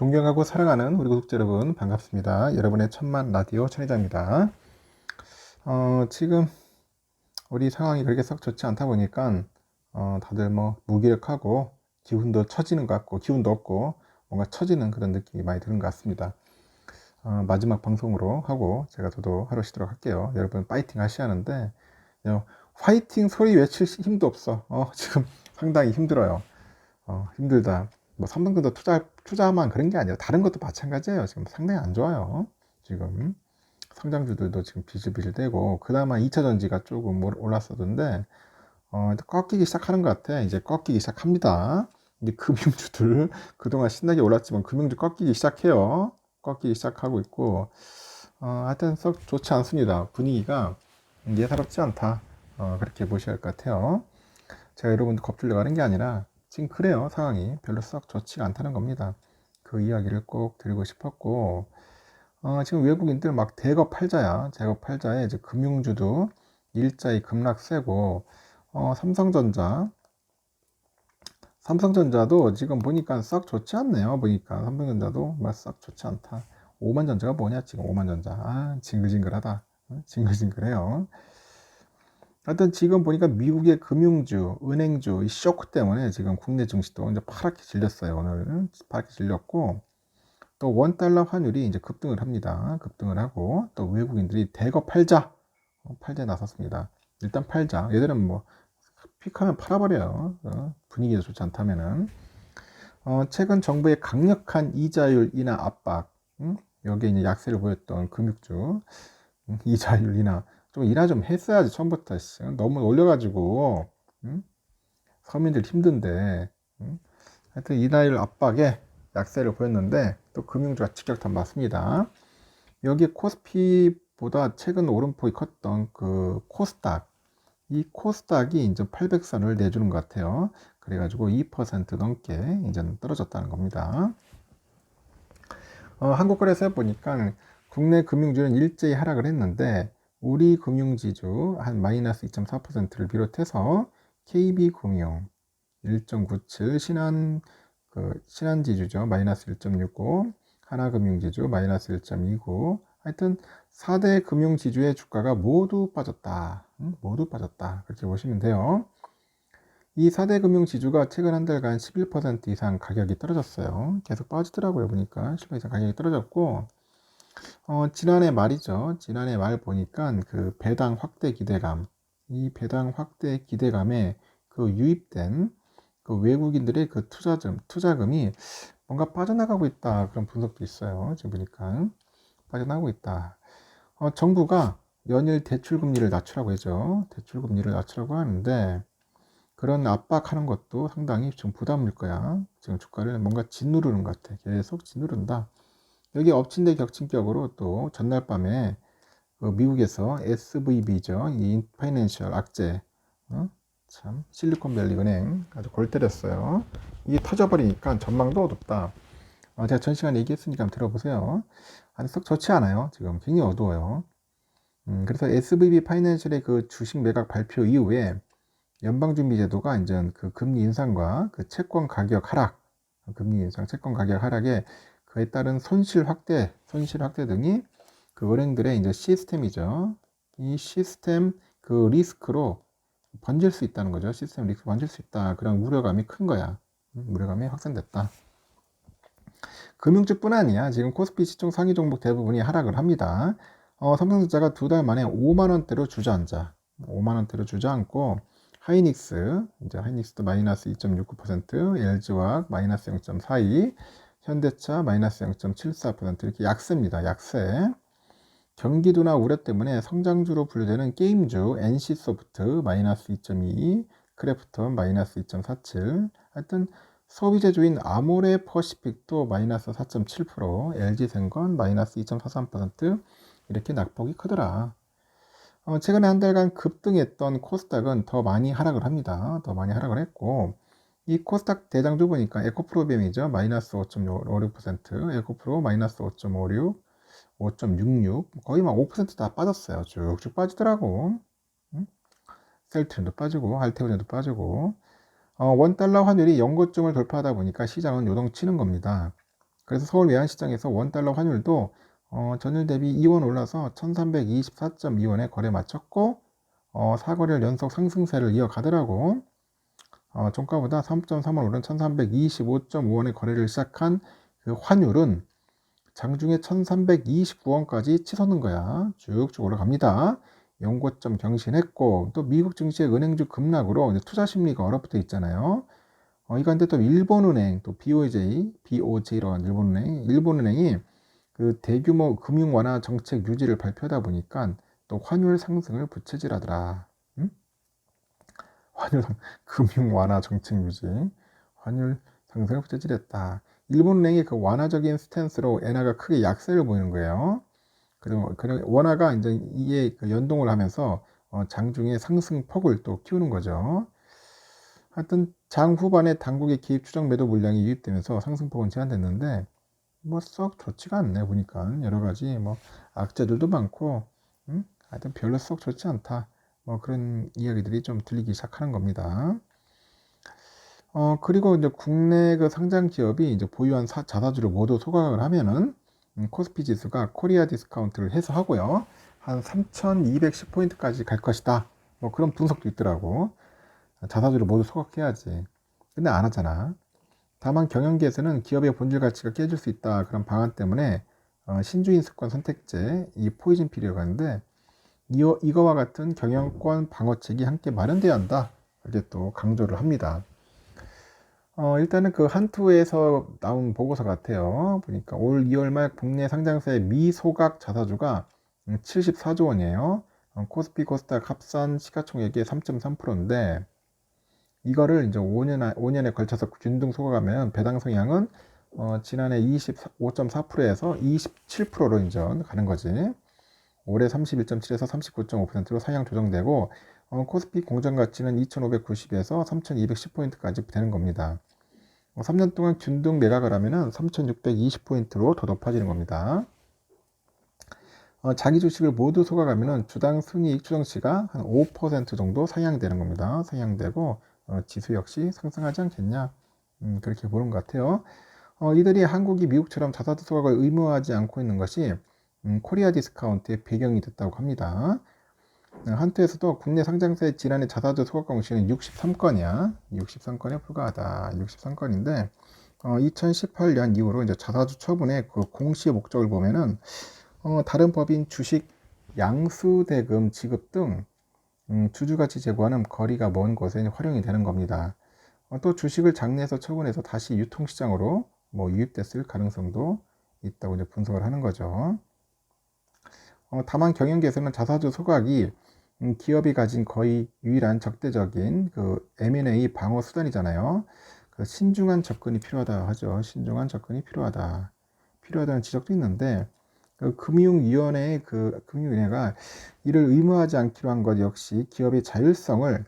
존경하고 사랑하는 우리 구독자 여러분 반갑습니다. 여러분의 천만 라디오 천혜자입니다. 지금 우리 상황이 그렇게 썩 좋지 않다 보니까 다들 뭐 무기력하고 기운도 처지는 것 같고 기운도 없고 뭔가 처지는 그런 느낌이 많이 드는 것 같습니다. 마지막 방송으로 하고 저도 하루 쉬도록 할게요. 여러분 파이팅 하셔야 하는데 화이팅 소리 외칠 힘도 없어. 지금 상당히 힘들어요. 힘들다. 뭐 삼성전자 투자만 그런 게 아니라 다른 것도 마찬가지예요. 지금 상당히 안 좋아요. 지금 성장주들도 지금 비실비실되고 그나마 2차전지가 조금 올랐었는데 꺾이기 시작하는 것 같아. 이제 꺾이기 시작합니다. 이제 금융주들 그동안 신나게 올랐지만 금융주 꺾이기 시작해요. 꺾이기 시작하고 있고 하여튼 썩 좋지 않습니다. 분위기가 예사롭지 않다. 그렇게 보셔야 할 것 같아요. 제가 여러분들 겁주려고 하는 게 아니라 지금 그래요. 상황이 별로 썩 좋지가 않다는 겁니다. 그 이야기를 꼭 드리고 싶었고 지금 외국인들 막 대거 팔자야. 대거 팔자에 이제 금융주도 일자리 급락세고 삼성전자도 지금 보니까 썩 좋지 않네요. 보니까 삼성전자도 썩 좋지 않다. 오만전자가 뭐냐 지금 오만전자. 징글징글하다. 징글징글해요. 하여튼 지금 보니까 미국의 금융주, 은행주 이 쇼크 때문에 지금 국내 증시도 이제 파랗게 질렸어요. 오늘 파랗게 질렸고 또 원달러 환율이 이제 급등을 합니다. 급등을 하고 또 외국인들이 대거 팔자에 나섰습니다. 일단 팔자. 얘들은 뭐 픽하면 팔아버려요. 분위기가 좋지 않다면은 최근 정부의 강력한 이자율 인하 압박, 여기에 이제 약세를 보였던 금융주, 이자율 인하 좀 인하 좀 했어야지 처음부터. 너무 올려가지고 서민들 힘든데. 하여튼 인하율 압박에 약세를 보였는데 또 금융주가 직격탄 맞습니다. 여기 코스피보다 최근 오름폭이 컸던 그 코스닥, 이 코스닥이 이제 800선을 내주는 것 같아요. 그래가지고 2% 넘게 이제 떨어졌다는 겁니다. 한국거래소에 보니까 국내 금융주는 일제히 하락을 했는데 우리 금융지주 한 마이너스 2.4%를 비롯해서 KB금융 1.97, 신한지주죠. 마이너스 1.65, 하나금융지주 마이너스 1.29. 하여튼 4대 금융지주의 주가가 모두 빠졌다. 모두 빠졌다. 그렇게 보시면 돼요. 이 4대 금융지주가 최근 한 달간 11% 이상 가격이 떨어졌어요. 계속 빠지더라고요. 보니까 11% 이상 가격이 떨어졌고 지난해 말이죠. 지난해 말 보니까 그 배당 확대 기대감, 이 배당 확대 기대감에 그 유입된 그 외국인들의 그 투자금이 뭔가 빠져나가고 있다. 그런 분석도 있어요. 지금 보니까 빠져나가고 있다. 정부가 연일 대출금리를 낮추라고 하죠. 대출금리를 낮추라고 하는데 그런 압박하는 것도 상당히 좀 부담일 거야. 지금 주가를 뭔가 짓누르는 것 같아. 계속 짓누른다. 여기 엎친 데 격친 격으로 또 전날 밤에 그 미국에서 SVB죠. 이 파이낸셜 악재, 참 실리콘밸리 은행 아주 골 때렸어요. 이게 터져버리니까 전망도 어둡다. 제가 전 시간 얘기했으니까 한번 들어보세요. 아니 썩 좋지 않아요. 지금 굉장히 어두워요. 그래서 SVB 파이낸셜의 그 주식 매각 발표 이후에 연방준비제도가 이제 그 금리 인상과 그 채권 가격 하락, 금리 인상, 채권 가격 하락에 그에 따른 손실 확대 등이 그 은행들의 이제 시스템이죠. 이 시스템 그 리스크로 번질 수 있다는 거죠. 시스템 리스크 번질 수 있다. 그런 우려감이 큰 거야. 우려감이 확산됐다. 금융주뿐 아니야. 지금 코스피 시총 상위 종목 대부분이 하락을 합니다. 삼성전자가 두 달 만에 5만 원대로 주저앉아. 5만 원대로 주저앉고 하이닉스도 마이너스 2.69%, LG화학 마이너스 0.42, 현대차 마이너스 0.74% 이렇게 약세입니다. 약세. 경기도나 우려 때문에 성장주로 분류되는 게임주 NC소프트 마이너스 2.22, 크래프톤 마이너스 2.47, 하여튼 소비재주인 아모레 퍼시픽도 마이너스 4.7%, LG생건 마이너스 2.43% 이렇게 낙폭이 크더라. 최근에 한 달간 급등했던 코스닥은 더 많이 하락을 합니다. 더 많이 하락을 했고 이 코스닥 대장주 보니까 에코프로비엠이죠. 마이너스 5.56%, 에코프로 마이너스 5.56, 5.66 거의 막 5%다 빠졌어요. 쭉쭉 빠지더라고. 셀트린도 빠지고 알테오젠도 빠지고 원달러 환율이 연고점을 돌파하다 보니까 시장은 요동치는 겁니다. 그래서 서울 외환시장에서 원달러 환율도 전일 대비 2원 올라서 1324.2원에 거래 마쳤고 4거래일 연속 상승세를 이어가더라고. 종가보다 3.3원 오른 1325.5원에 거래를 시작한 그 환율은 장중에 1329원까지 치솟는 거야. 쭉쭉 올라갑니다. 연고점 경신했고 또 미국 증시의 은행주 급락으로 이제 투자 심리가 얼어붙어 있잖아요. 이 가운데 또 일본은행, 또 BOJ라고 하는 일본은행이 그 대규모 금융 완화 정책 유지를 발표하다 보니까 또 환율 상승을 부채질하더라. 응? 금융 완화 정책 유지, 환율 상승을 부채질했다. 일본은행이 그 완화적인 스탠스로 엔화가 크게 약세를 보이는 거예요. 그리고 원화가 이제 이에 그 연동을 하면서 장중에 상승폭을 또 키우는 거죠. 하여튼 장 후반에 당국의 기입 추정 매도 물량이 유입되면서 상승폭은 제한됐는데 뭐 썩 좋지가 않네 보니까 여러 가지 뭐 악재들도 많고 하여튼 별로 썩 좋지 않다 뭐 그런 이야기들이 좀 들리기 시작하는 겁니다. 그리고 이제 국내 그 상장 기업이 이제 보유한 자사주를 모두 소각을 하면은 코스피 지수가 코리아 디스카운트를 해소하고요 한 3210포인트까지 갈 것이다 뭐 그런 분석도 있더라고. 자사주를 모두 소각해야지. 근데 안 하잖아. 다만 경영계에서는 기업의 본질 가치가 깨질 수 있다 그런 방안 때문에 신주인 습관 선택제 이 포이즌 필이라고 하는데 이거와 같은 경영권 방어책이 함께 마련돼야 한다 이렇게 또 강조를 합니다. 일단은 그 한투에서 나온 보고서 같아요. 보니까 올 2월 말 국내 상장세 미소각 자사주가 74조 원이에요. 코스피 코스닥 합산 시가총액의 3.3%인데 이거를 이제 5년에 걸쳐서 균등 소각하면 배당 성향은 지난해 25.4%에서 27%로 이제 가는 거지. 올해 31.7에서 39.5%로 상향 조정되고 코스피 공정 가치는 2,590에서 3,210포인트까지 되는 겁니다. 3년 동안 균등 매각을 하면은 3,620포인트로 더 높아지는 겁니다. 자기 주식을 모두 소각하면은 주당 순이익 추정치가 한 5% 정도 상향되는 겁니다. 상향되고 지수 역시 상승하지 않겠냐 그렇게 보는 것 같아요. 이들이 한국이 미국처럼 자사주 소각을 의무화하지 않고 있는 것이 코리아 디스카운트의 배경이 됐다고 합니다. 한투에서도 국내 상장세 지난해 자사주 소각 공시는 63건이야. 63건에 불과하다. 63건인데 2018년 이후로 이제 자사주 처분의 그 공시 목적을 보면은 다른 법인 주식 양수대금 지급 등 주주가치 제고하는 거리가 먼 곳에 활용이 되는 겁니다. 또 주식을 장내에서 처분해서 다시 유통시장으로 뭐 유입됐을 가능성도 있다고 이제 분석을 하는 거죠. 다만 경영계에서는 자사주 소각이 기업이 가진 거의 유일한 적대적인 그 M&A 방어 수단이잖아요. 그 신중한 접근이 필요하다 하죠. 신중한 접근이 필요하다는 지적도 있는데 그 금융위원회가 이를 의무화하지 않기로 한 것 역시 기업의 자율성을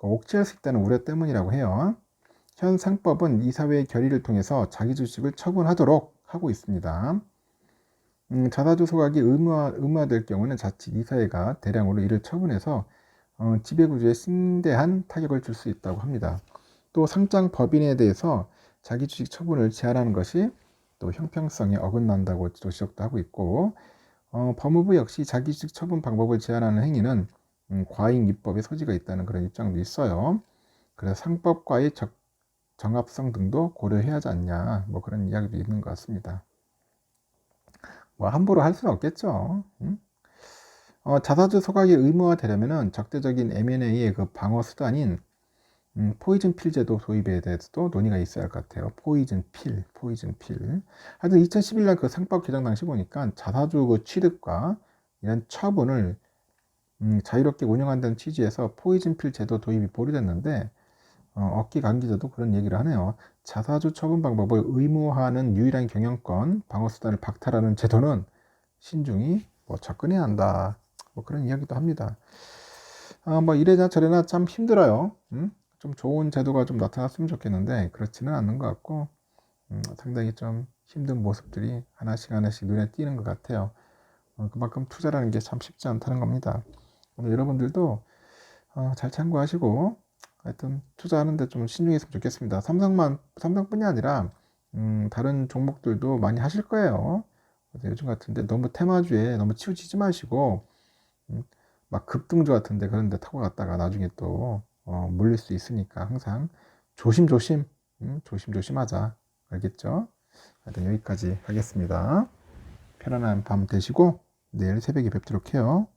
옥죄할 수 있다는 우려 때문이라고 해요. 현 상법은 이사회의 결의를 통해서 자기 주식을 처분하도록 하고 있습니다. 자사주 소각이 의무화될 경우는 자칫 이사회가 대량으로 이를 처분해서 지배구조에 심대한 타격을 줄 수 있다고 합니다. 또 상장 법인에 대해서 자기 주식 처분을 제한하는 것이 또 형평성에 어긋난다고 지적도 하고 있고 법무부 역시 자기 주식 처분 방법을 제한하는 행위는 과잉 입법의 소지가 있다는 그런 입장도 있어요. 그래서 상법과의 정합성 등도 고려해야 하지 않냐 뭐 그런 이야기도 있는 것 같습니다. 뭐 함부로 할 수는 없겠죠. 자사주 소각이 의무화되려면은 적대적인 M&A의 그 방어 수단인 포이즌 필 제도 도입에 대해서도 논의가 있어야 할 것 같아요. 포이즌 필. 하여튼 2011년 그 상법 개정 당시 보니까 자사주 그 취득과 이런 처분을 자유롭게 운영한다는 취지에서 포이즌 필 제도 도입이 보류됐는데 업계 관계자도 그런 얘기를 하네요. 자사주 처분 방법을 의무화하는 유일한 경영권 방어 수단을 박탈하는 제도는 신중히 뭐 접근해야 한다. 뭐 그런 이야기도 합니다. 뭐 이래나 저래나 참 힘들어요. 좀 좋은 제도가 좀 나타났으면 좋겠는데 그렇지는 않는 것 같고 상당히 좀 힘든 모습들이 하나씩 눈에 띄는 것 같아요. 그만큼 투자라는 게 참 쉽지 않다는 겁니다. 오늘 여러분들도 잘 참고하시고 하여튼 투자하는데 좀 신중했으면 좋겠습니다. 삼성뿐이 아니라 다른 종목들도 많이 하실 거예요. 그래서 요즘 같은데 너무 테마주에 너무 치우치지 마시고 막 급등주 같은데 그런 데 타고 갔다가 나중에 또 물릴 수 있으니까 항상 조심조심 조심조심 하자. 알겠죠? 하여튼 여기까지 하겠습니다. 편안한 밤 되시고 내일 새벽에 뵙도록 해요.